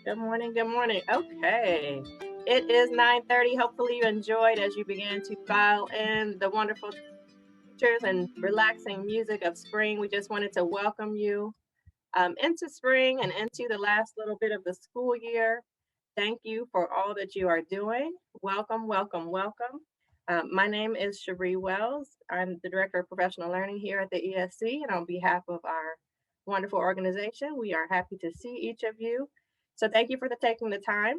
Good morning. Good morning. Okay. It is 9:30. Hopefully you enjoyed as you began to file in the wonderful pictures and relaxing music of spring. We just wanted to welcome you into spring and into the last little bit of the school year. Thank you for all that you are doing. Welcome, welcome, welcome. My name is Cherie Wells. I'm the Director of Professional Learning here at the ESC, and on behalf of our wonderful organization, we are happy to see each of you. So thank you for taking the time.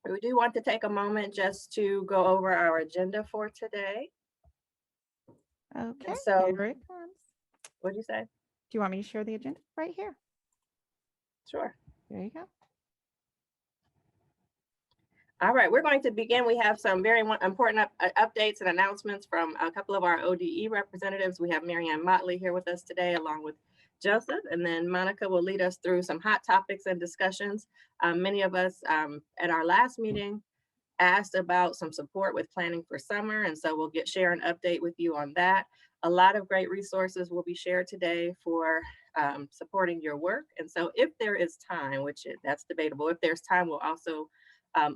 We do want to take a moment just to go over our agenda for today. Okay, And so, here it comes. what did you say? Do you want me to share the agenda? Right here. Sure. There you go. All right, we're going to begin. We have some very important updates and announcements from a couple of our ODE representatives. We have Marianne Motley here with us today, along with Joseph, and then Monica will lead us through some hot topics and discussions. Many of us at our last meeting asked about some support with planning for summer, and so we'll share an update with you on that. A lot of great resources will be shared today for supporting your work, and so if there is time, that's debatable, if there's time, we'll also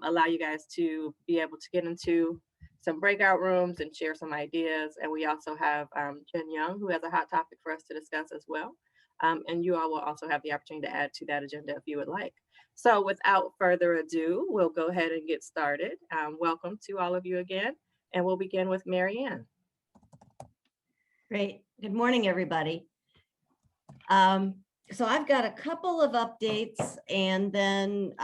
allow you guys to be able to get into some breakout rooms and share some ideas. And we also have Jen Young, who has a hot topic for us to discuss as well. And you all will also have the opportunity to add to that agenda if you would like. So without further ado, we'll go ahead and get started. Welcome to all of you again. And we'll begin with Marianne. Great. Good morning, everybody. So I've got a couple of updates and then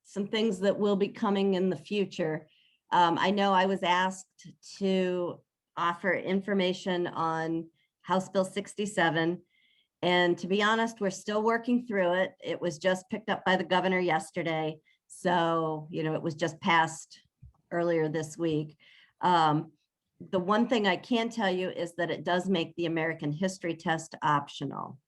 some things that will be coming in the future. I know I was asked to offer information on House Bill 67. And to be honest, we're still working through it. It was just picked up by the governor yesterday. So, it was just passed earlier this week. The one thing I can tell you is that it does make the American history test optional.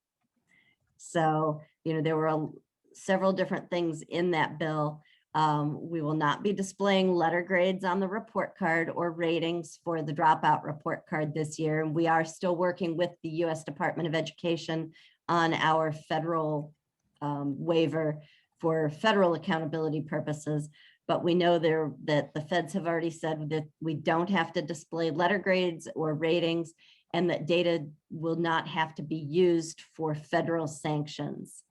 So, there were several different things in that bill. We will not be displaying letter grades on the report card or ratings for the dropout report card this year. And we are still working with the U.S. Department of Education on our federal waiver for federal accountability purposes. But we know that the feds have already said that we don't have to display letter grades or ratings, and that data will not have to be used for federal sanctions.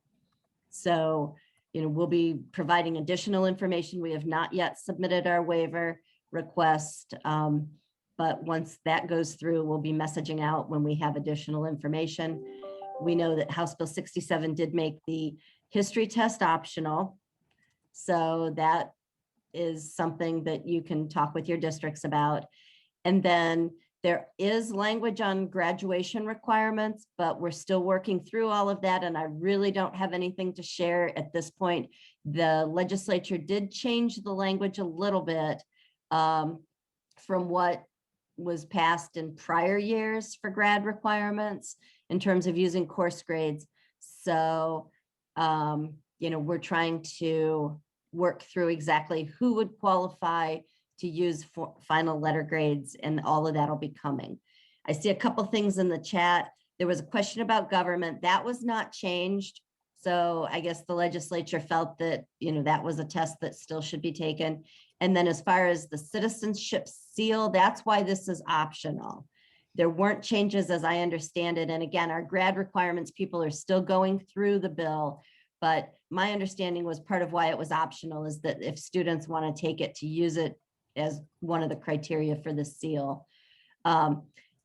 So, we'll be providing additional information. We have not yet submitted our waiver request, but once that goes through, we'll be messaging out when we have additional information. We know that House Bill 67 did make the history test optional. So that is something that you can talk with your districts about. And then there is language on graduation requirements, but we're still working through all of that. And I really don't have anything to share at this point. The legislature did change the language a little bit from what was passed in prior years for grad requirements in terms of using course grades. So, we're trying to work through exactly who would qualify to use for final letter grades, and all of that will be coming. I see a couple things in the chat. There was a question about government that was not changed. So I guess the legislature felt that, that was a test that still should be taken. And then as far as the citizenship seal, that's why this is optional. There weren't changes as I understand it. And again, our grad requirements, people are still going through the bill. But my understanding was part of why it was optional is that if students want to take it, to use it as one of the criteria for the seal.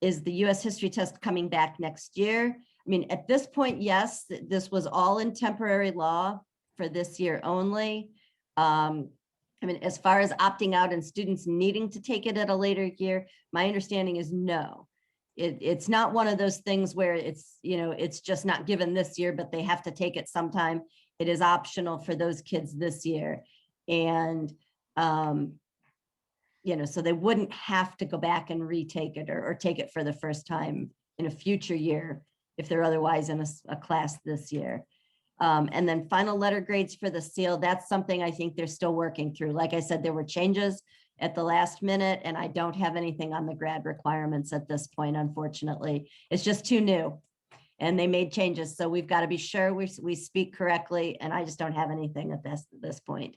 Is the U.S. history test coming back next year? I mean, at this point, yes, this was all in temporary law for this year only. As far as opting out and students needing to take it at a later year, my understanding is no. It's not one of those things where it's just not given this year, but they have to take it sometime. It is optional for those kids this year. And so they wouldn't have to go back and retake it or take it for the first time in a future year if they're otherwise in a class this year. And then final letter grades for the seal, that's something I think they're still working through. Like I said, there were changes at the last minute, and I don't have anything on the grad requirements at this point, unfortunately. It's just too new. and they made changes. So we've got to be sure we speak correctly. And I just don't have anything at this point.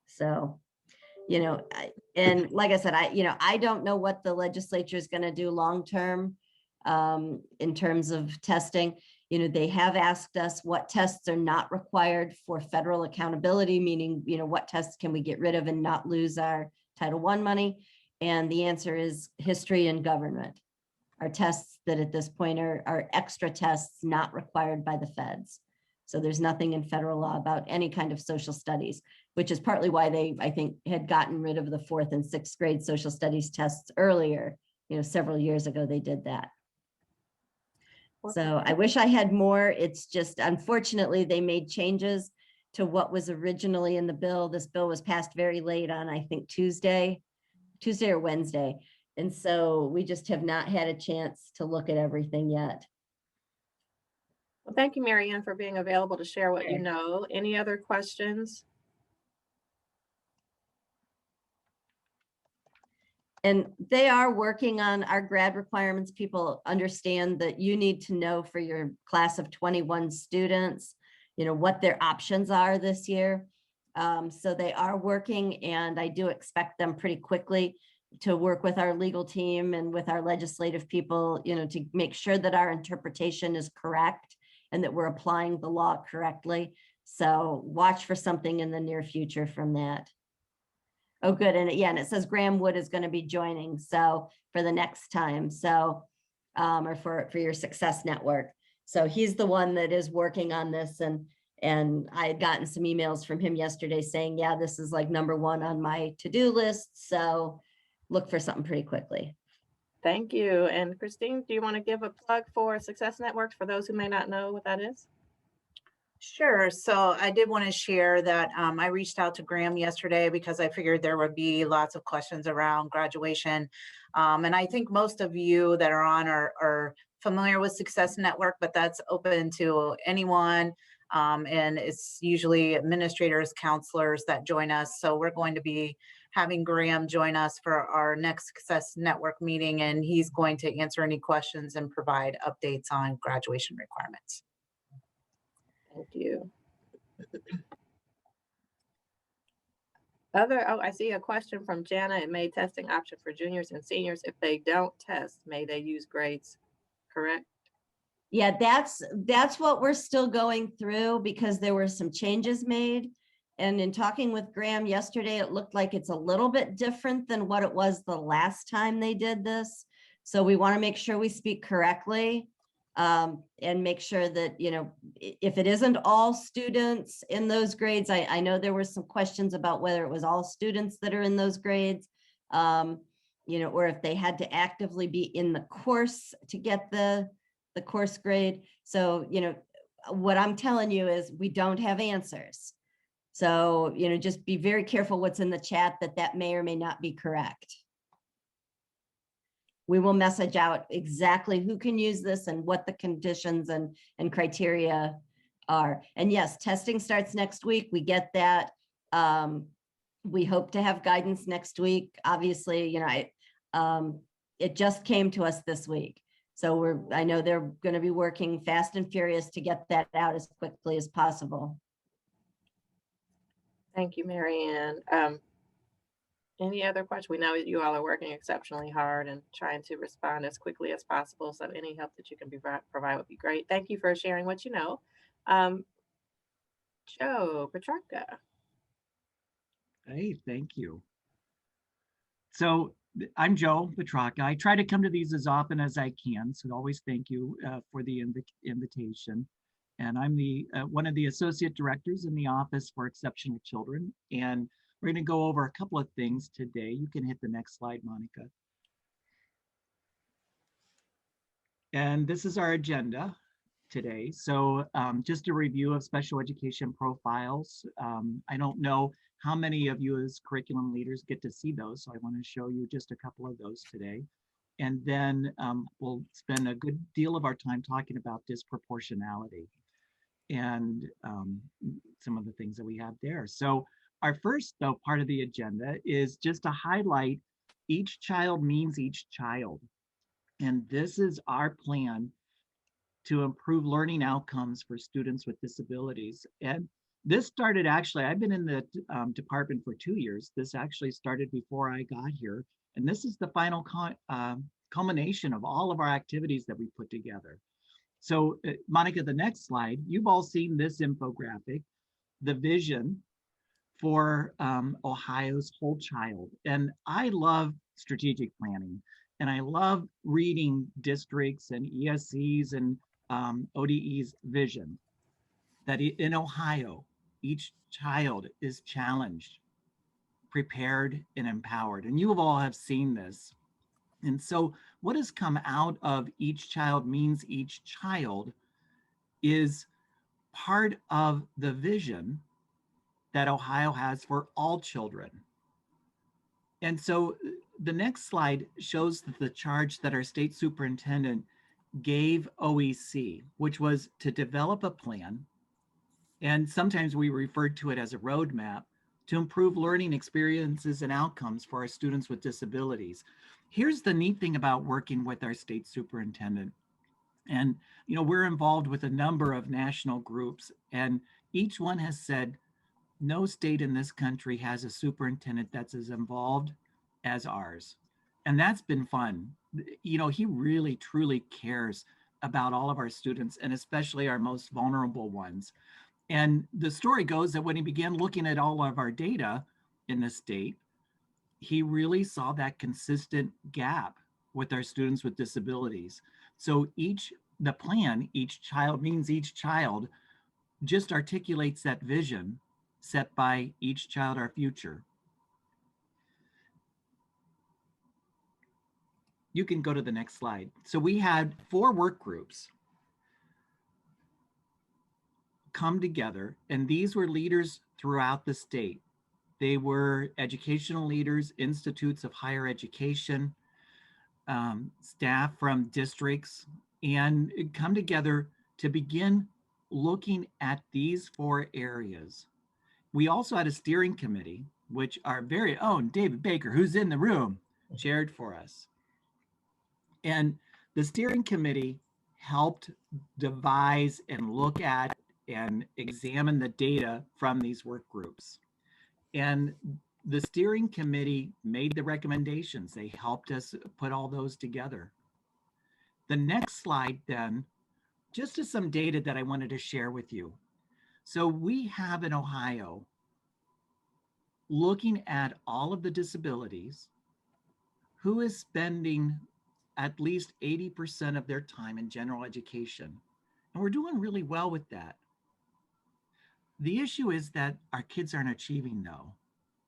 So, and like I said, I don't know what the legislature is going to do long-term in terms of testing. They have asked us what tests are not required for federal accountability, meaning, what tests can we get rid of and not lose our Title I money? And the answer is history and government are tests that at this point are extra tests not required by the feds. So there's nothing in federal law about any kind of social studies, which is partly why they, I think, had gotten rid of the 4th and 6th grade social studies tests earlier. Several years ago, they did that. So I wish I had more. It's just, unfortunately, they made changes to what was originally in the bill. This bill was passed very late on, I think, Tuesday or Wednesday. And so we just have not had a chance to look at everything yet. Well, thank you, Mary Ann, for being available to share what you know. Any other questions? And they are working on our grad requirements. People understand that you need to know for your class of 21 students, what their options are this year. So they are working, and I do expect them pretty quickly to work with our legal team and with our legislative people, to make sure that our interpretation is correct and that we're applying the law correctly. So watch for something in the near future from that. Oh, good. And yeah, and it says Graham Wood is going to be joining. So for the next time, so, or for your Success Network. So he's the one that is working on this. And I had gotten some emails from him yesterday saying, yeah, this is like #1 on my to-do list. So look for something pretty quickly. Thank you. And Christine, do you want to give a plug for Success Networks for those who may not know what that is? Sure. So I did want to share that I reached out to Graham yesterday because I figured there would be lots of questions around graduation. And I think most of you that are on are familiar with Success Network, but that's open to anyone. And it's usually administrators, counselors that join us. So we're going to be having Graham join us for our next Success Network meeting, and he's going to answer any questions and provide updates on graduation requirements. Thank you. I see a question from Jana. It made testing option for juniors and seniors. If they don't test, may they use grades, correct? Yeah, that's what we're still going through because there were some changes made. And in talking with Graham yesterday, it looked like it's a little bit different than what it was the last time they did this. So we want to make sure we speak correctly. And make sure that, if it isn't all students in those grades, I know there were some questions about whether it was all students that are in those grades, or if they had to actively be in the course to get the course grade. So, what I'm telling you is we don't have answers. So, just be very careful what's in the chat that may or may not be correct. We will message out exactly who can use this and what the conditions and criteria are. And yes, testing starts next week. We get that. We hope to have guidance next week. Obviously, it just came to us this week. So I know they're going to be working fast and furious to get that out as quickly as possible. Thank you, Mary Ann. Any other questions? We know you all are working exceptionally hard and trying to respond as quickly as possible. So any help that you can provide would be great. Thank you for sharing what you know. Joe Petrarca. Hey, thank you. So I'm Joe Petrarca. I try to come to these as often as I can. So always thank you for the invitation. And I'm one of the associate directors in the Office for Exceptional Children. And we're going to go over a couple of things today. You can hit the next slide, Monica. And this is our agenda today. So just a review of special education profiles. I don't know how many of you as curriculum leaders get to see those. So I want to show you just a couple of those today. And then we'll spend a good deal of our time talking about disproportionality and some of the things that we have there. So our first, though, part of the agenda is just to highlight each child means each child. And this is our plan to improve learning outcomes for students with disabilities. And this started actually, I've been in the department for 2 years. This actually started before I got here. And this is the final culmination of all of our activities that we put together. So Monica, the next slide, you've all seen this infographic, the vision for Ohio's whole child. And I love strategic planning, and I love reading districts and ESCs and ODE's vision that in Ohio, each child is challenged, prepared, and empowered. And you all have seen this. And so what has come out of each child means each child is part of the vision that Ohio has for all children. And so the next slide shows the charge that our state superintendent gave OEC, which was to develop a plan, and sometimes we referred to it as a roadmap, to improve learning experiences and outcomes for our students with disabilities. Here's the neat thing about working with our state superintendent. And we're involved with a number of national groups, and each one has said, no state in this country has a superintendent that's as involved as ours. And that's been fun. He really, truly cares about all of our students, and especially our most vulnerable ones. And the story goes that when he began looking at all of our data in the state, he really saw that consistent gap with our students with disabilities. So the plan, each child means each child, just articulates that vision set by each child, our future. You can go to the next slide. So we had 4 work groups come together, and these were leaders throughout the state. They were educational leaders, institutes of higher education, staff from districts, and come together to begin looking at these 4 areas. We also had a steering committee, which our very own David Baker, who's in the room, chaired for us. And the steering committee helped devise and look at and examine the data from these work groups. And the steering committee made the recommendations. They helped us put all those together. The next slide then, just is some data that I wanted to share with you. So we have in Ohio, looking at all of the disabilities, who is spending at least 80% of their time in general education. And we're doing really well with that. The issue is that our kids aren't achieving though.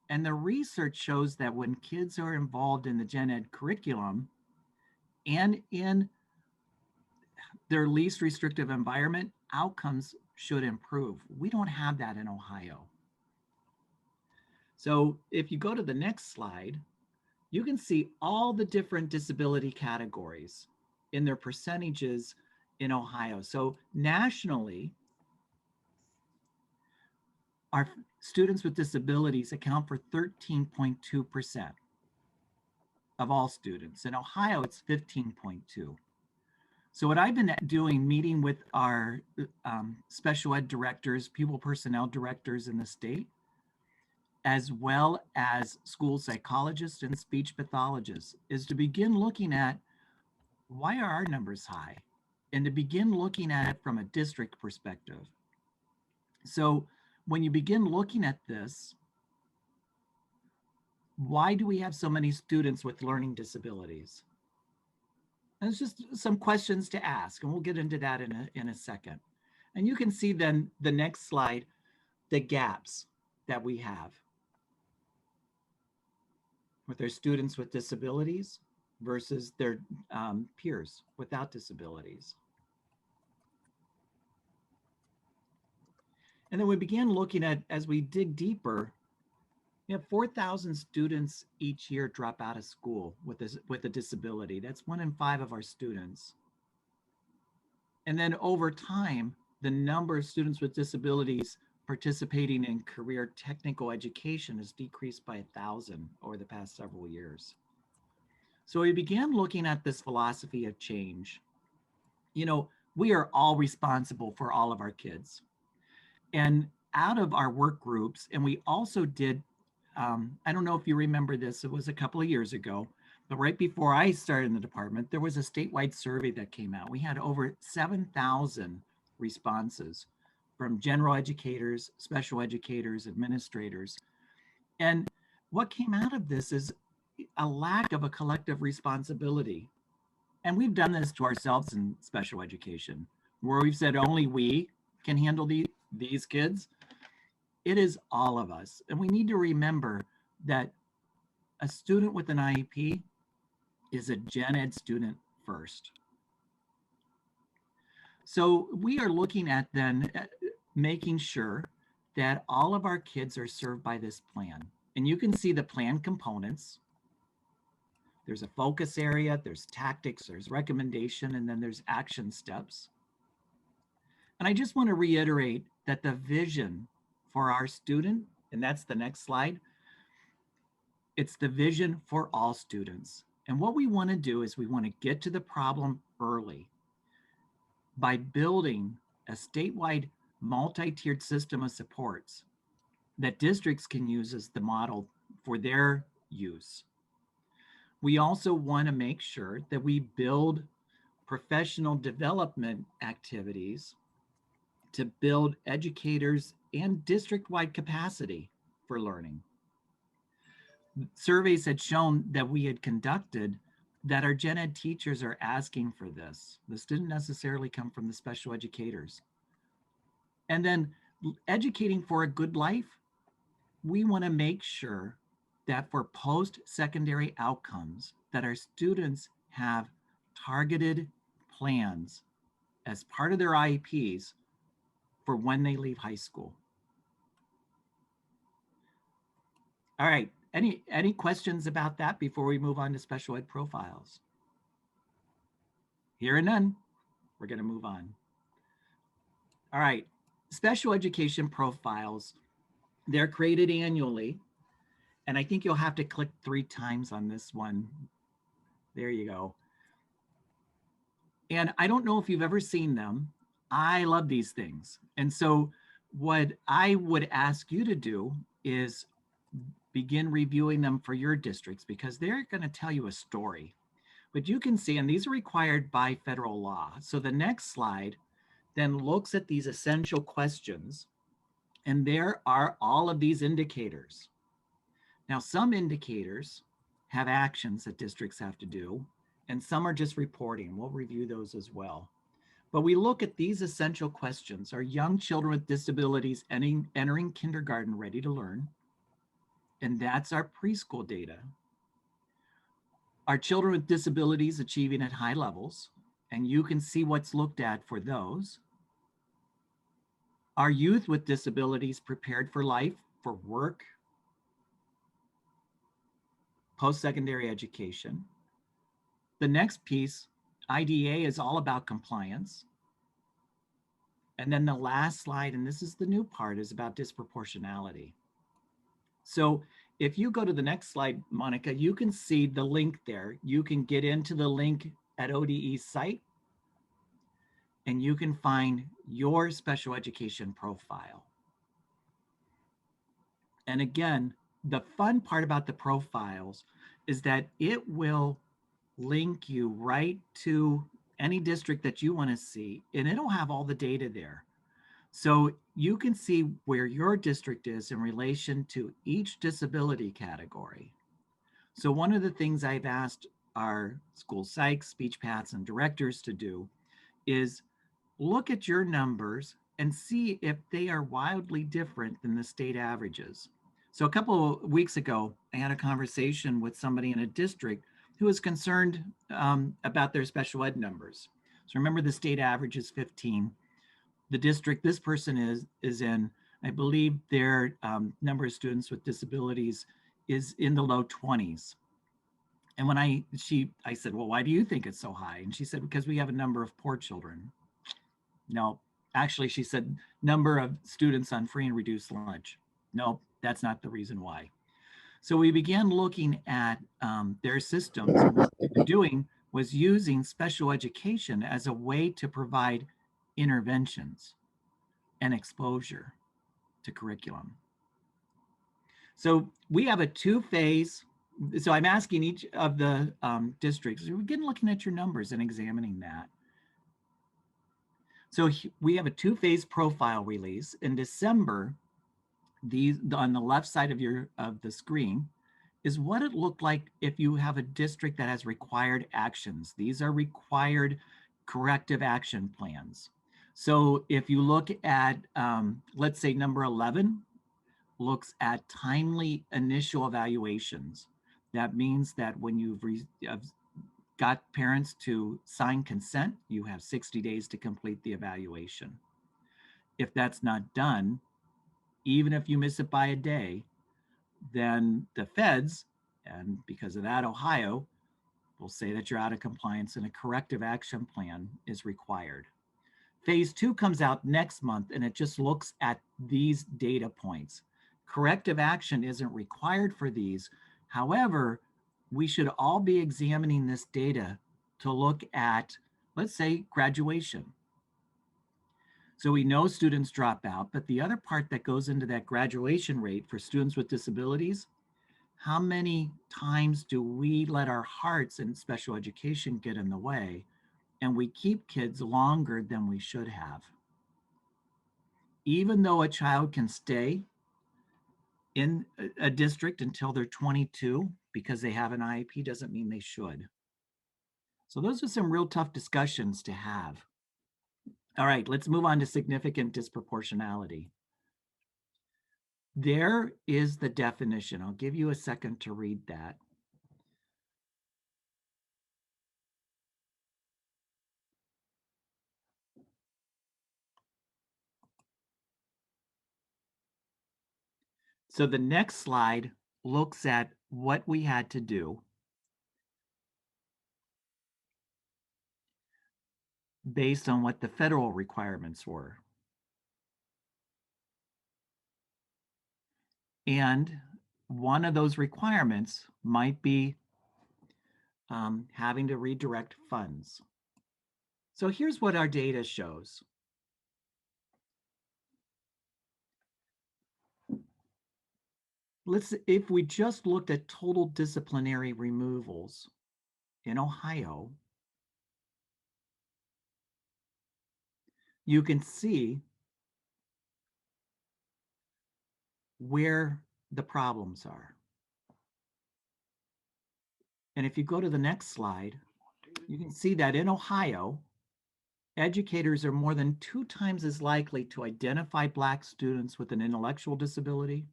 And the research shows that when kids are involved in the gen ed curriculum and in their least restrictive environment, outcomes should improve. We don't have that in Ohio. So if you go to the next slide, you can see all the different disability categories in their percentages in Ohio. So nationally, our students with disabilities account for 13.2% of all students. In Ohio, it's 15.2. So what I've been doing, meeting with our special ed directors, pupil personnel directors in the state, as well as school psychologists and speech pathologists, is to begin looking at why are our numbers high, and to begin looking at it from a district perspective. So when you begin looking at this, why do we have so many students with learning disabilities? And it's just some questions to ask, and we'll get into that in a second. And you can see then the next slide, the gaps that we have with their students with disabilities versus their peers without disabilities. And then we began looking at, as we dig deeper, 4,000 students each year drop out of school with a disability. That's 1 in 5 of our students. And then over time, the number of students with disabilities participating in career technical education has decreased by 1,000 over the past several years. So we began looking at this philosophy of change. we are all responsible for all of our kids. And out of our work groups, and we also did, I don't know if you remember this, it was a couple of years ago, but right before I started in the department, there was a statewide survey that came out. We had over 7,000 responses from general educators, special educators, administrators. And what came out of this is a lack of a collective responsibility. And we've done this to ourselves in special education, where we've said only we can handle these kids. It is all of us. And we need to remember that a student with an IEP is a gen ed student first. So we are looking at then making sure that all of our kids are served by this plan. And you can see the plan components. There's a focus area, there's tactics, there's recommendation, and then there's action steps. And I just want to reiterate that the vision for our student, and that's the next slide, it's the vision for all students. And what we want to do is we want to get to the problem early by building a statewide multi-tiered system of supports that districts can use as the model for their use. We also want to make sure that we build professional development activities to build educators and district-wide capacity for learning. Surveys had shown that we had conducted that our gen ed teachers are asking for this. This didn't necessarily come from the special educators. And then educating for a good life, we want to make sure that for post-secondary outcomes, that our students have targeted plans as part of their IEPs for when they leave high school. All right, any questions about that before we move on to special ed profiles? Hearing none, we're going to move on. All right, special education profiles, they're created annually. And I think you'll have to click 3 times on this one. There you go. And I don't know if you've ever seen them. I love these things. And so what I would ask you to do is begin reviewing them for your districts, because they're going to tell you a story. But you can see, and these are required by federal law. So the next slide then looks at these essential questions. And there are all of these indicators. Now, some indicators have actions that districts have to do, and some are just reporting. We'll review those as well. But we look at these essential questions. Are young children with disabilities entering kindergarten ready to learn? And that's our preschool data. Are children with disabilities achieving at high levels? And you can see what's looked at for those. Are youth with disabilities prepared for life, for work, post-secondary education? The next piece, IDA, is all about compliance. And then the last slide, and this is the new part, is about disproportionality. So if you go to the next slide, Monica, you can see the link there. You can get into the link at ODE's site, and you can find your special education profile. And again, the fun part about the profiles is that it will link you right to any district that you want to see, and it'll have all the data there. So you can see where your district is in relation to each disability category. So one of the things I've asked our school psychs, speech paths, and directors to do is look at your numbers and see if they are wildly different than the state averages. So a couple of weeks ago, I had a conversation with somebody in a district who was concerned about their special ed numbers. So remember, the state average is 15. The district this person is in, I believe their number of students with disabilities is in the low 20s. And when I said, well, why do you think it's so high? And she said, because we have a number of poor children. No, actually, she said, number of students on free and reduced lunch. No, that's not the reason why. So we began looking at their systems and what they're doing was using special education as a way to provide interventions and exposure to curriculum. So we have a two-phase, so I'm asking each of the districts, we're again looking at your numbers and examining that. So we have a two-phase profile release. In December, these on the left side of the screen is what it looked like if you have a district that has required actions. These are required corrective action plans. So if you look at, let's say number 11, looks at timely initial evaluations. That means that when you've got parents to sign consent, you have 60 days to complete the evaluation. If that's not done, even if you miss it by a day, then the feds, and because of that, Ohio, will say that you're out of compliance and a corrective action plan is required. Phase 2 comes out next month and it just looks at these data points. Corrective action isn't required for these. However, we should all be examining this data to look at, let's say, graduation. So we know students drop out, but the other part that goes into that graduation rate for students with disabilities, how many times do we let our hearts in special education get in the way and we keep kids longer than we should have? Even though a child can stay in a district until they're 22 because they have an IEP doesn't mean they should. So those are some real tough discussions to have. All right, let's move on to significant disproportionality. There is the definition. I'll give you a second to read that. So the next slide looks at what we had to do based on what the federal requirements were. And one of those requirements might be having to redirect funds. So here's what our data shows. If we just looked at total disciplinary removals in Ohio, you can see where the problems are. And if you go to the next slide, you can see that in Ohio, educators are more than 2 times as likely to identify Black students with an intellectual disability,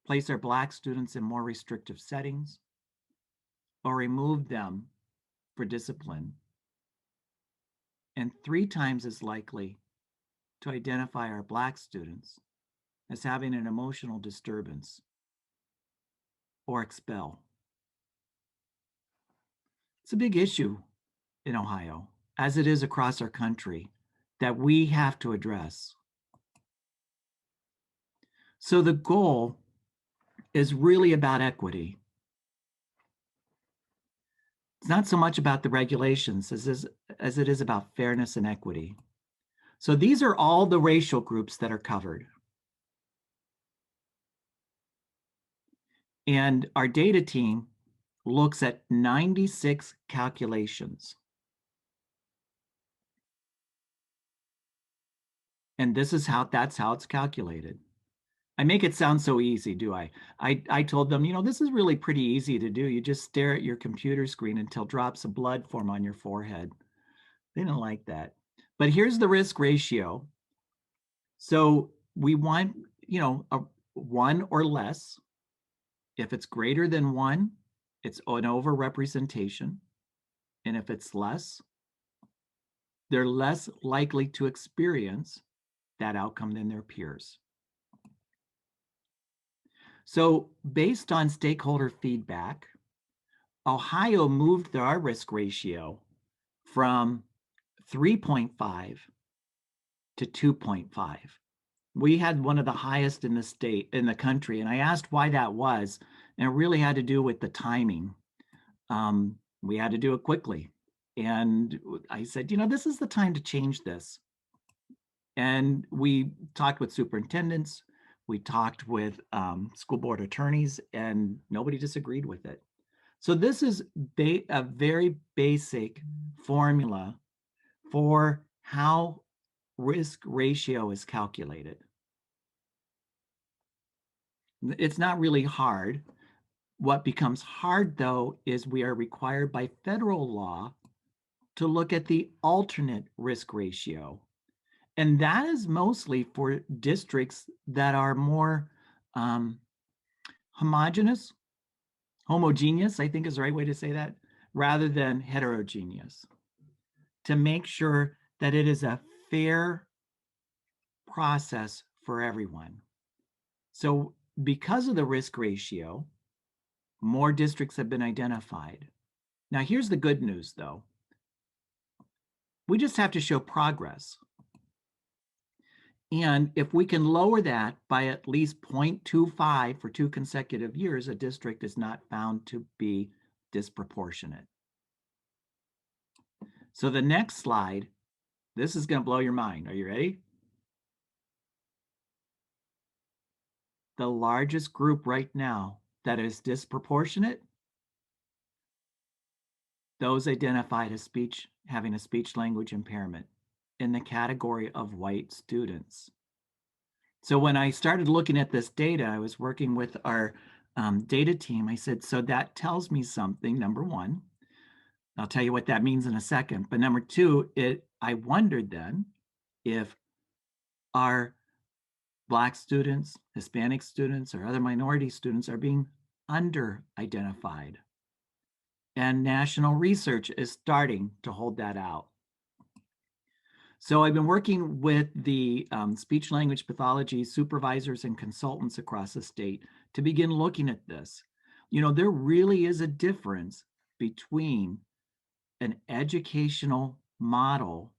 place our Black students in more restrictive settings, or remove them for discipline, and 3 times as likely to identify our Black students as having an emotional disturbance or expel. It's a big issue in Ohio, as it is across our country, that we have to address. So the goal is really about equity. It's not so much about the regulations as it is about fairness and equity. So these are all the racial groups that are covered. And our data team looks at 96 calculations. And that's how it's calculated. I make it sound so easy, do I? I told them, this is really pretty easy to do. You just stare at your computer screen until drops of blood form on your forehead. They don't like that. But here's the risk ratio. So we want, a 1 or less. If it's greater than 1, it's an overrepresentation. And if it's less, they're less likely to experience that outcome than their peers. So based on stakeholder feedback, Ohio moved our risk ratio from 3.5 to 2.5. We had one of the highest in the country, and I asked why that was, and it really had to do with the timing we had to do it quickly. And I said, this is the time to change this. And we talked with superintendents, we talked with school board attorneys, and nobody disagreed with it. So this is a very basic formula for how risk ratio is calculated. It's not really hard. What becomes hard, though, is we are required by federal law to look at the alternate risk ratio. And that is mostly for districts that are more homogeneous, I think is the right way to say that, rather than heterogeneous, to make sure that it is a fair process for everyone. So because of the risk ratio, more districts have been identified. Now, here's the good news, though. We just have to show progress. And if we can lower that by at least 0.25 for 2 consecutive years, a district is not found to be disproportionate. So the next slide, this is going to blow your mind. Are you ready? The largest group right now that is disproportionate, those identified as having a speech language impairment in the category of white students. So when I started looking at this data, I was working with our data team. I said, so that tells me something, number one. I'll tell you what that means in a second. But number two, I wondered then if our Black students, Hispanic students, or other minority students are being under-identified. And national research is starting to hold that out. So I've been working with the speech language pathology supervisors and consultants across the state to begin looking at this. There really is a difference between an educational model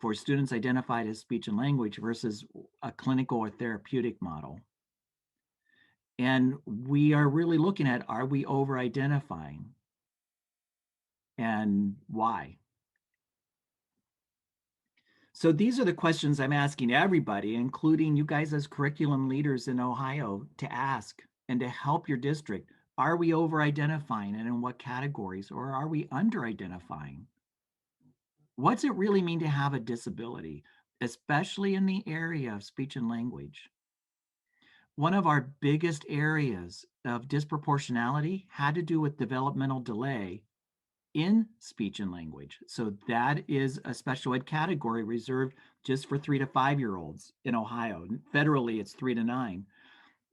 for students identified as speech and language versus a clinical or therapeutic model. And we are really looking at, are we over-identifying? And why? So these are the questions I'm asking everybody, including you guys as curriculum leaders in Ohio, to ask and to help your district. Are we over-identifying, and in what categories, or are we under-identifying? What's it really mean to have a disability, especially in the area of speech and language? One of our biggest areas of disproportionality had to do with developmental delay in speech and language. So that is a special ed category reserved just for 3 to 5-year-olds in Ohio. Federally, it's 3 to 9.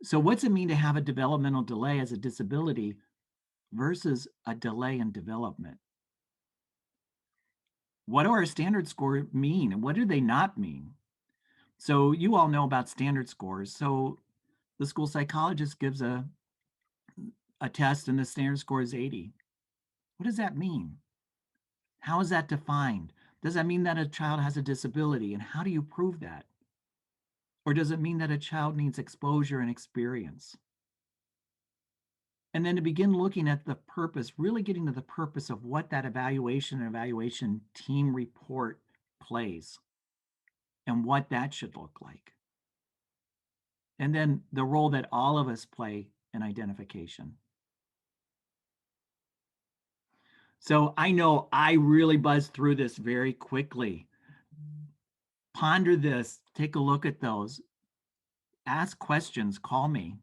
So what's it mean to have a developmental delay as a disability versus a delay in development? What do our standard scores mean, and what do they not mean? So you all know about standard scores. So the school psychologist gives a test and the standard score is 80. What does that mean? How is that defined? Does that mean that a child has a disability, and how do you prove that? Or does it mean that a child needs exposure and experience? And then to begin looking at the purpose, really getting to the purpose of what that evaluation team report plays and what that should look like. And then the role that all of us play in identification. So I know I really buzzed through this very quickly. Ponder this, take a look at those, ask questions, call me.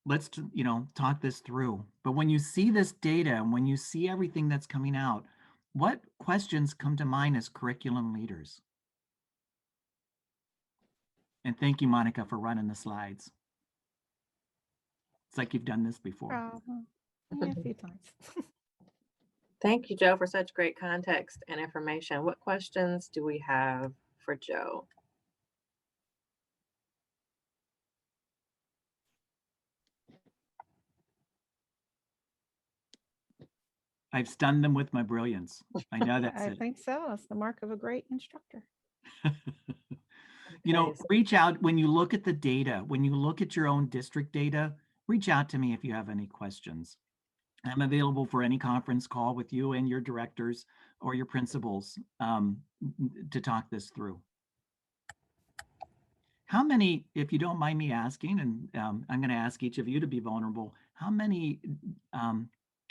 Let's, talk this through. But when you see this data and when you see everything that's coming out, what questions come to mind as curriculum leaders? And thank you, Monica, for running the slides. It's like you've done this before. Yeah, a few times. Thank you, Joe, for such great context and information. What questions do we have for Joe? I've stunned them with my brilliance. I know that's I it. think so. That's the mark of a great instructor. Reach out when you look at the data, when you look at your own district data, reach out to me if you have any questions. I'm available for any conference call with you and your directors or your principals to talk this through. How many, if you don't mind me asking, and I'm going to ask each of you to be vulnerable, how many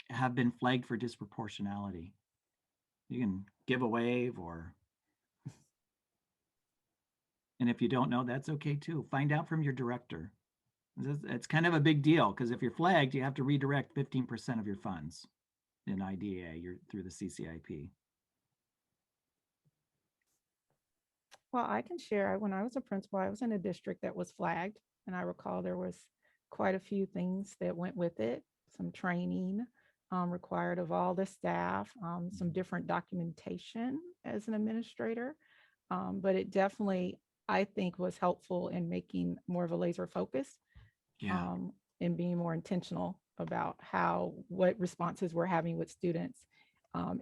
have been flagged for disproportionality? You can give a wave or, and if you don't know, that's okay too. Find out from your director. It's kind of a big deal because if you're flagged, you have to redirect 15% of your funds in IDA through the CCIP. Well, I can share, when I was a principal, I was in a district that was flagged. And I recall there was quite a few things that went with it, some training required of all the staff, some different documentation as an administrator. But it definitely, I think, was helpful in making more of a laser focus and being more intentional about what responses we're having with students.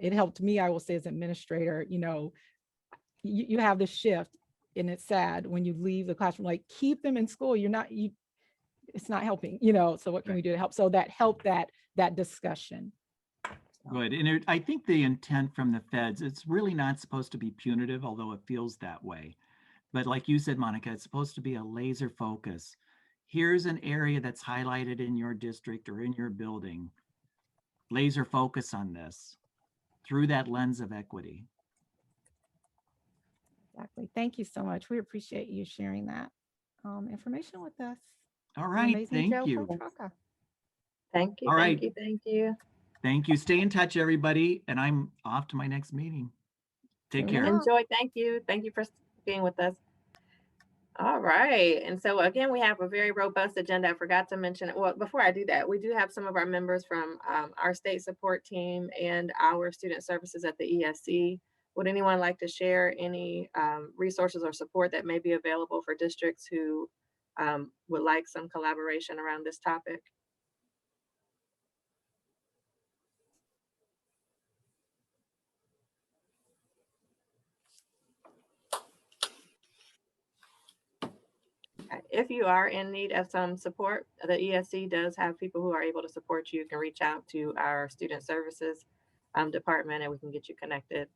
It helped me, I will say, as an administrator, you have this shift, and it's sad when you leave the classroom, like, keep them in school. It's not helping, so what can we do to help? So that helped that discussion. Good. And I think the intent from the feds, it's really not supposed to be punitive, although it feels that way. But like you said, Monica, it's supposed to be a laser focus. Here's an area that's highlighted in your district or in your building. Laser focus on this through that lens of equity. Exactly. Thank you so much. We appreciate you sharing that information with us. All right. Thank you. Thank you. All right. Thank you. Thank you. Thank you. Stay in touch, everybody. And I'm off to my next meeting. Take care. Enjoy. Thank you. Thank you for being with us. All right. And so again, we have a very robust agenda. I forgot to mention, well, before I do that, we do have some of our members from our state support team and our student services at the ESC. Would anyone like to share any resources or support that may be available for districts who would like some collaboration around this topic? If you are in need of some support, the ESC does have people who are able to support you. You can reach out to our student services department and we can get you connected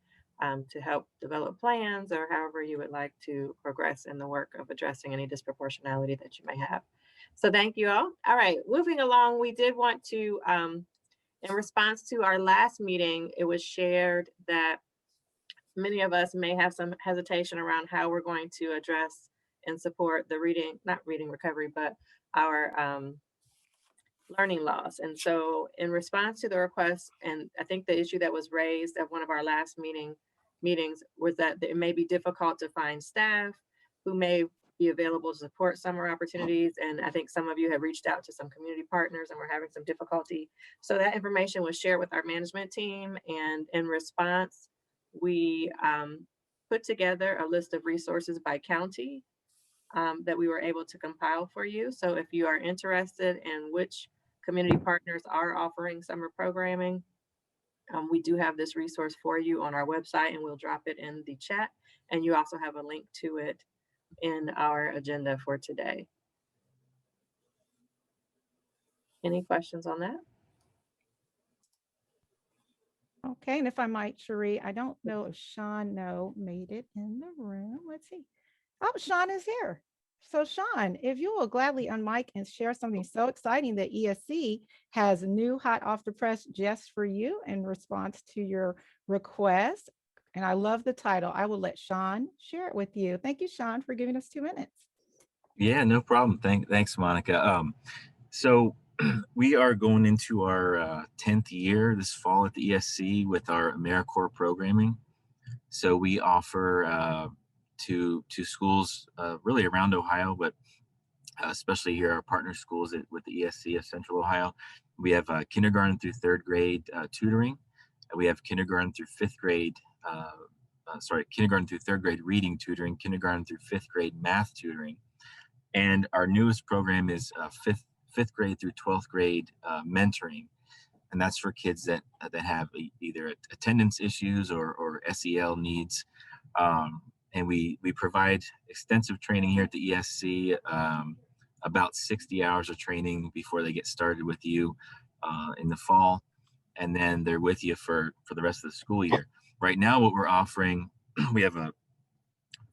to help develop plans or however you would like to progress in the work of addressing any disproportionality that you may have. So thank you all. All right, moving along, we did want to, in response to our last meeting, it was shared that many of us may have some hesitation around how we're going to address and support the not reading recovery, but our learning loss. And so in response to the request, and I think the issue that was raised at one of our last meetings was that it may be difficult to find staff who may be available to support summer opportunities. And I think some of you have reached out to some community partners and we're having some difficulty. So that information was shared with our management team. And in response, we put together a list of resources by county that we were able to compile for you. So if you are interested in which community partners are offering summer programming, we do have this resource for you on our website and we'll drop it in the chat. And you also have a link to it in our agenda for today. Any questions on that? Okay, and if I might, Cherie, I don't know if Sean made it in the room. Let's see. Oh, Sean is here. So Sean, if you will gladly unmic and share something so exciting that ESC has new hot off the press just for you in response to your request. And I love the title. I will let Sean share it with you. Thank you, Sean, for giving us 2 minutes. Yeah, no problem. Thanks, Monica. So we are going into our 10th year this fall at the ESC with our Americorps programming. So we offer to schools really around Ohio, but especially here, our partner schools with the ESC of Central Ohio. We have kindergarten through 3rd grade tutoring. We have kindergarten through 5th grade, kindergarten through 3rd grade reading tutoring, kindergarten through 5th grade math tutoring. And our newest program is 5th grade through 12th grade mentoring. And that's for kids that have either attendance issues or SEL needs. And we provide extensive training here at the ESC, about 60 hours of training before they get started with you. in the fall, and then they're with you for the rest of the school year. Right now, what we're offering, we have a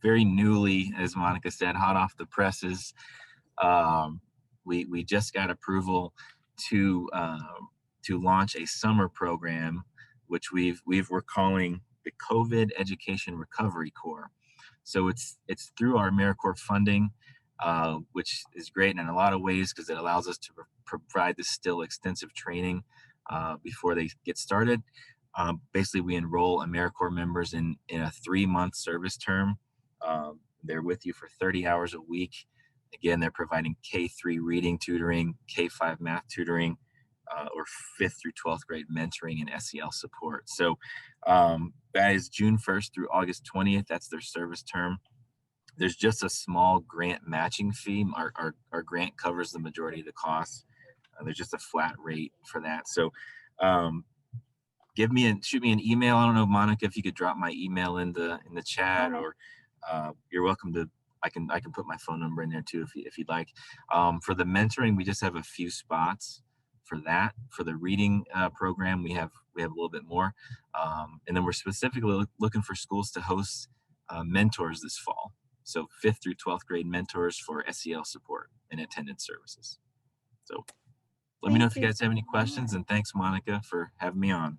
very newly, as Monica said, hot off the presses. We just got approval to launch a summer program, which we're calling the COVID Education Recovery Corps. So it's through our Americorps funding, which is great in a lot of ways because it allows us to provide this still extensive training before they get started. Basically, we enroll Americorps members in a 3-month service term. They're with you for 30 hours a week. Again, they're providing K-3 reading tutoring, K-5 math tutoring, or 5th through 12th grade mentoring and SEL support. So that is June 1st through August 20th. That's their service term. There's just a small grant matching fee. Our grant covers the majority of the costs. There's just a flat rate for that. So shoot me an email. I don't know, Monica, if you could drop my email in the chat, or you're welcome to. I can put my phone number in there too if you'd like. For the mentoring, we just have a few spots for that. For the reading program, we have a little bit more, and then we're specifically looking for schools to host mentors this fall. So 5th through 12th grade mentors for SEL support and attendance services. So let me know if you guys have any questions, and thanks, Monica, for having me on.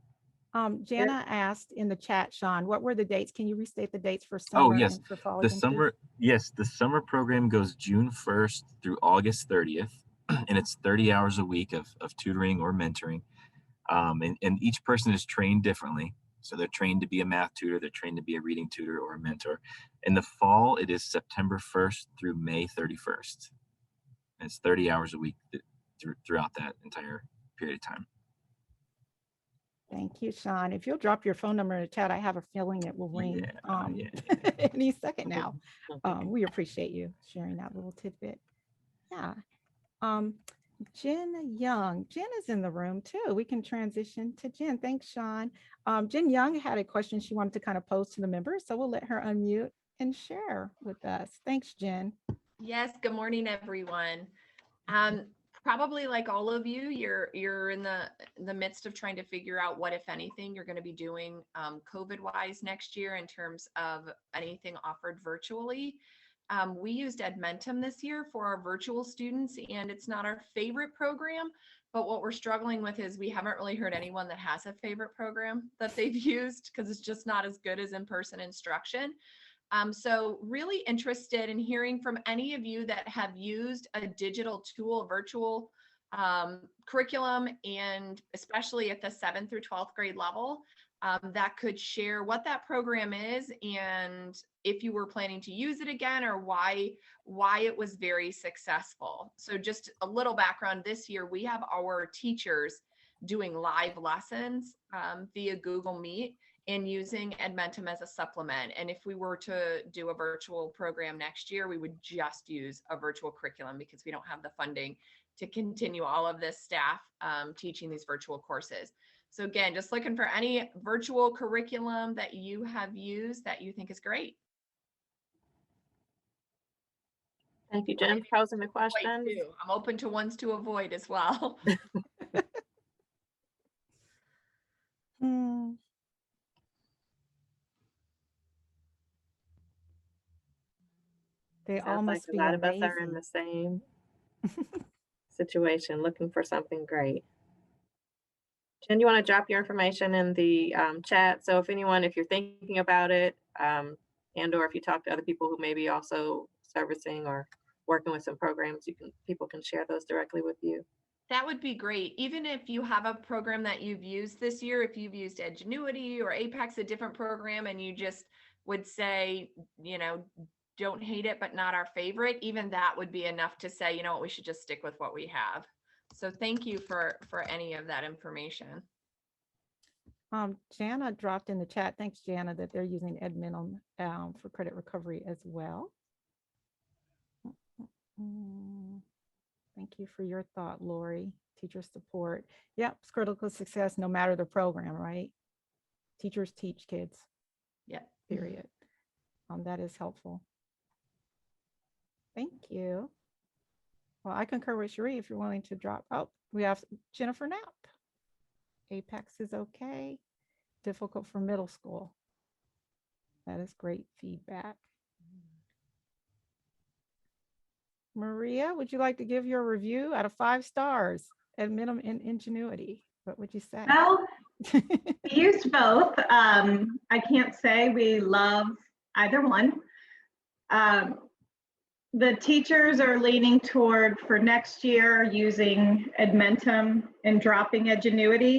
Jana asked in the chat, Sean, what were the dates? Can you restate the dates for summer? Oh, yes. And for fall The again, summer, yes, the summer program goes June 1st through August 30th, and it's 30 hours a week of tutoring or mentoring. And each person is trained differently. So they're trained to be a math tutor, they're trained to be a reading tutor or a mentor. In the fall, it is September 1st through May 31st. And it's 30 hours a week throughout that entire period of time. Thank you, Sean. If you'll drop your phone number in the chat, I have a feeling it will ring any second now. We appreciate you sharing that little tidbit. Yeah. Jen Young. Jen is in the room too. We can transition to Jen. Thanks, Sean. Jen Young had a question she wanted to kind of pose to the members, so we'll let her unmute and share with us. Thanks, Jen. Yes, good morning, everyone. Probably like all of you, you're in the midst of trying to figure out what, if anything, you're going to be doing COVID-wise next year in terms of anything offered virtually. We used Edmentum this year for our virtual students, and it's not our favorite program, but what we're struggling with is we haven't really heard anyone that has a favorite program that they've used because it's just not as good as in-person instruction. So really interested in hearing from any of you that have used a digital tool, virtual curriculum, and especially at the 7th through 12th grade level, that could share what that program is and if you were planning to use it again, or why it was very successful. So just a little background, this year we have our teachers doing live lessons via Google Meet and using Edmentum as a supplement. And if we were to do a virtual program next year, we would just use a virtual curriculum because we don't have the funding to continue all of this staff teaching these virtual courses. So again, just looking for any virtual curriculum that you have used that you think is great. Thank you, Jen, for posing the question. I'm open to ones to avoid as well. They all Sounds must like be a lot of us amazing. are in the same situation, looking for something great. Jen, you want to drop your information in the chat? So if you're thinking about it, and or if you talk to other people who may be also servicing or working with some programs, people can share those directly with you. That would be great. Even if you have a program that you've used this year, if you've used Edgenuity or Apex, a different program, and you just would say, don't hate it, but not our favorite, even that would be enough to say, you know what, we should just stick with what we have. So thank you for any of that information. Jana dropped in the chat, thanks Jana, that they're using Edmentum for credit recovery as well. Thank you for your thought, Lori. Teacher support. Yep, it's critical success no matter the program, right? Teachers teach kids. Yeah. Period. That is helpful. Thank you. Well, I concur with Cherie if you're willing to drop. Oh, we have Jennifer Knapp. Apex is okay. Difficult for middle school. That is great feedback. Maria, would you like to give your review out of 5 stars at minimum in ingenuity? What would you say? Well, we used both. I can't say we love either one. The teachers are leaning toward for next year using Edmentum and dropping Edgenuity.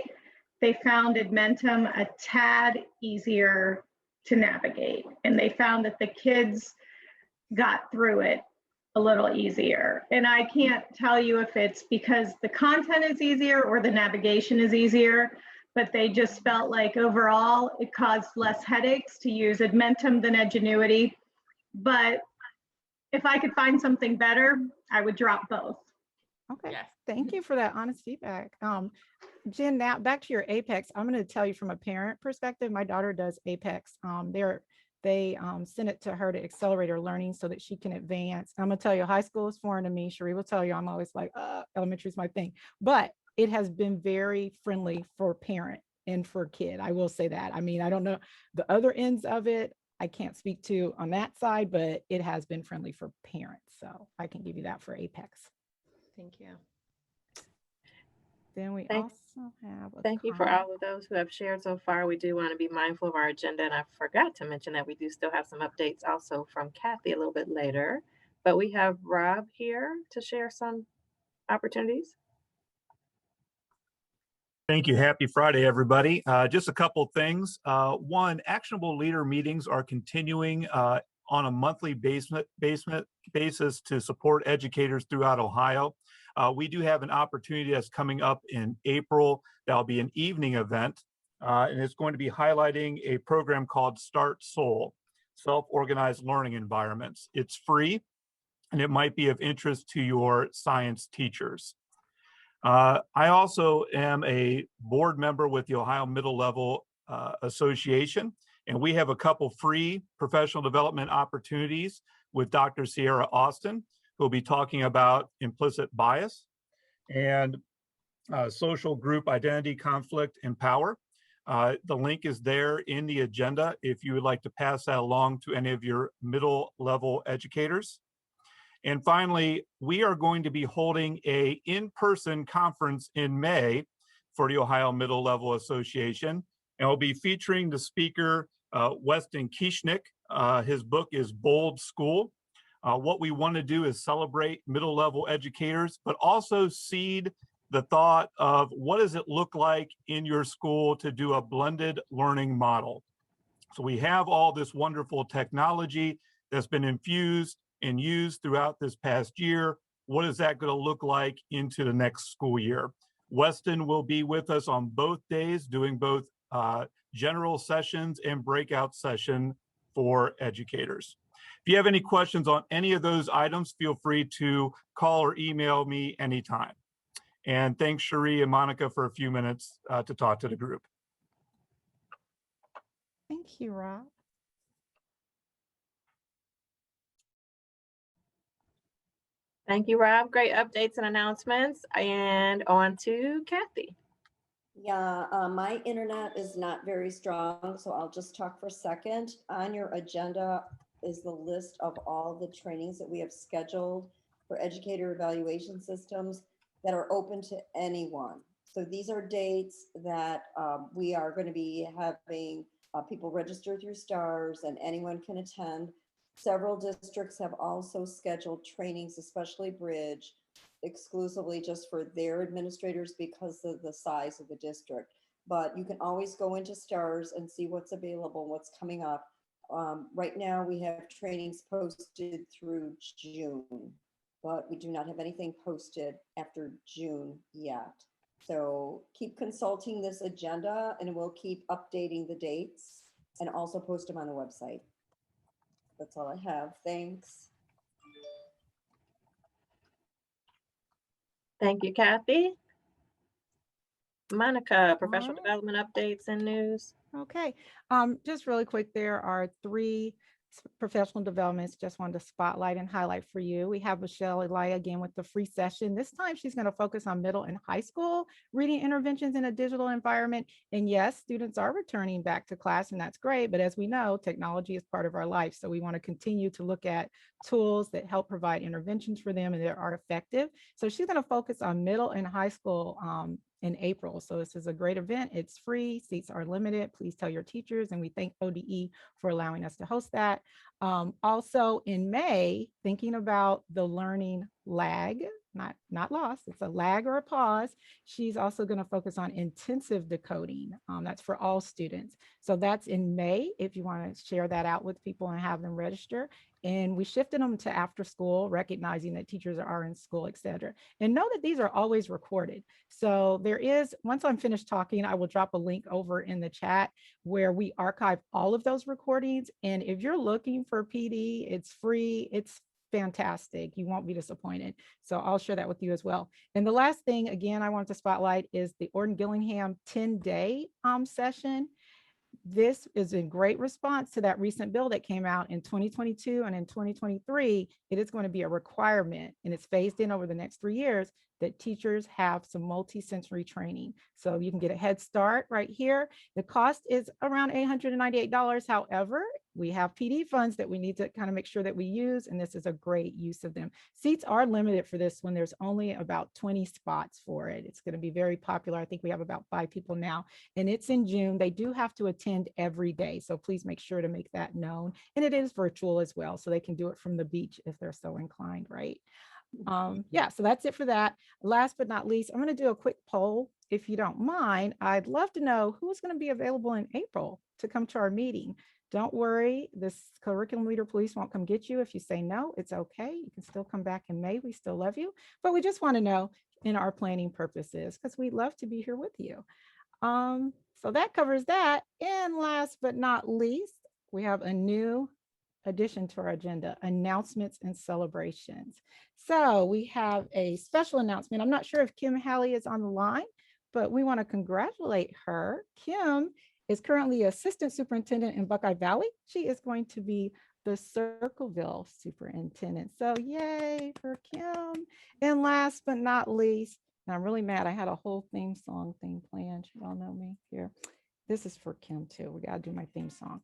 They found Edmentum a tad easier to navigate, and they found that the kids got through it a little easier. And I can't tell you if it's because the content is easier or the navigation is easier, but they just felt like overall it caused less headaches to use Edmentum than Edgenuity. But if I could find something better, I would drop both. Okay, Yes. thank you for that honest feedback. Jen, now back to your Apex. I'm going to tell you from a parent perspective, my daughter does Apex. They send it to her to accelerate her learning so that she can advance. I'm going to tell you, high school is foreign to me. Cherie will tell you, I'm always like, elementary is my thing. But it has been very friendly for parent and for kid. I will say that. I mean, I don't know the other ends of it. I can't speak to on that side, but it has been friendly for parents. So I can give you that for Apex. Thank you. Then we Thank- also have a Thank you for comment. all of those who have shared so far. We do want to be mindful of our agenda, and I forgot to mention that we do still have some updates also from Kathy a little bit later. But we have Rob here to share some opportunities. Thank you. Happy Friday, everybody. Just a couple things. One, actionable leader meetings are continuing on a monthly basis to support educators throughout Ohio. We do have an opportunity that's coming up in April. That'll be an evening event, and it's going to be highlighting a program called Start Soul, Self-Organized Learning Environments. It's free, and it might be of interest to your science teachers. I also am a board member with the Ohio Middle Level Association, and we have a couple free professional development opportunities with Dr. Sierra Austin, who will be talking about implicit bias and social group identity, conflict, and power. The link is there in the agenda if you would like to pass that along to any of your middle level educators. And finally, we are going to be holding an in-person conference in May for the Ohio Middle Level Association. And we'll be featuring the speaker, Weston Kieschnick. His book is Bold School. What we want to do is celebrate middle level educators, but also seed the thought of what does it look like in your school to do a blended learning model. So we have all this wonderful technology that's been infused and used throughout this past year. What is that going to look like into the next school year? Weston will be with us on both days, doing both general sessions and breakout session for educators. If you have any questions on any of those items, feel free to call or email me anytime. And thanks, Cherie and Monica, for a few minutes to talk to the group. Thank you, Rob. Thank you, Rob. Great updates and announcements. And on to Kathy. Yeah, my internet is not very strong, so I'll just talk for a second. On your agenda is the list of all the trainings that we have scheduled for educator evaluation systems that are open to anyone. So these are dates that we are going to be having people register through STARS, and anyone can attend. Several districts have also scheduled trainings, especially Bridge, exclusively just for their administrators because of the size of the district. But you can always go into STARS and see what's available, what's coming up. Right now we have trainings posted through June, but we do not have anything posted after June yet. So keep consulting this agenda and we'll keep updating the dates and also post them on the website. That's all I have. Thanks. Thank you, Kathy. Monica, professional right. development updates and news. Okay, just really quick, there are 3 professional developments, just wanted to spotlight and highlight for you. We have Michelle Elia again with the free session. This time she's going to focus on middle and high school reading interventions in a digital environment. And yes, students are returning back to class, and that's great. But as we know, technology is part of our life. So we want to continue to look at tools that help provide interventions for them and that are effective. So she's going to focus on middle and high school in April. So this is a great event. It's free. Seats are limited. Please tell your teachers. And we thank ODE for allowing us to host that. Also in May, thinking about the learning lag, not loss, it's a lag or a pause. She's also going to focus on intensive decoding. That's for all students. So that's in May, if you want to share that out with people and have them register. And we shifted them to after school, recognizing that teachers are in school, et cetera. And know that these are always recorded. So there is, once I'm finished talking, I will drop a link over in the chat where we archive all of those recordings. And if you're looking for PD, it's free, it's fantastic. You won't be disappointed. So I'll share that with you as well. And the last thing, again, I want to spotlight is the Orton Gillingham 10-day session. This is in great response to that recent bill that came out in 2022 and in 2023. It is going to be a requirement, and it's phased in over the next 3 years, that teachers have some multi-sensory training. So you can get a head start right here. The cost is around $898. However, we have PD funds that we need to kind of make sure that we use, and this is a great use of them. Seats are limited for this one. There's only about 20 spots for it. It's going to be very popular. I think we have about 5 people now, and it's in June. They do have to attend every day, so please make sure to make that known. And it is virtual as well, so they can do it from the beach if they're so inclined, right? Yeah, so that's it for that. Last but not least, I'm going to do a quick poll. If you don't mind, I'd love to know who's going to be available in April to come to our meeting. Don't worry, this curriculum leader police won't come get you. If you say no, it's okay. You can still come back in May. We still love you, but we just want to know in our planning purposes, because we'd love to be here with you. So that covers that. And last but not least, we have a new addition to our agenda: announcements and celebrations. So we have a special announcement. I'm not sure if Kim Halley is on the line, but we want to congratulate her. Kim is currently assistant superintendent in Buckeye Valley. She is going to be the Circleville superintendent. So yay for Kim. And last but not least, and I'm really mad, I had a whole theme song thing planned. You all know me here. This is for Kim too. We got to do my theme song.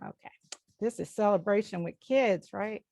Okay. This is celebration with kids, right?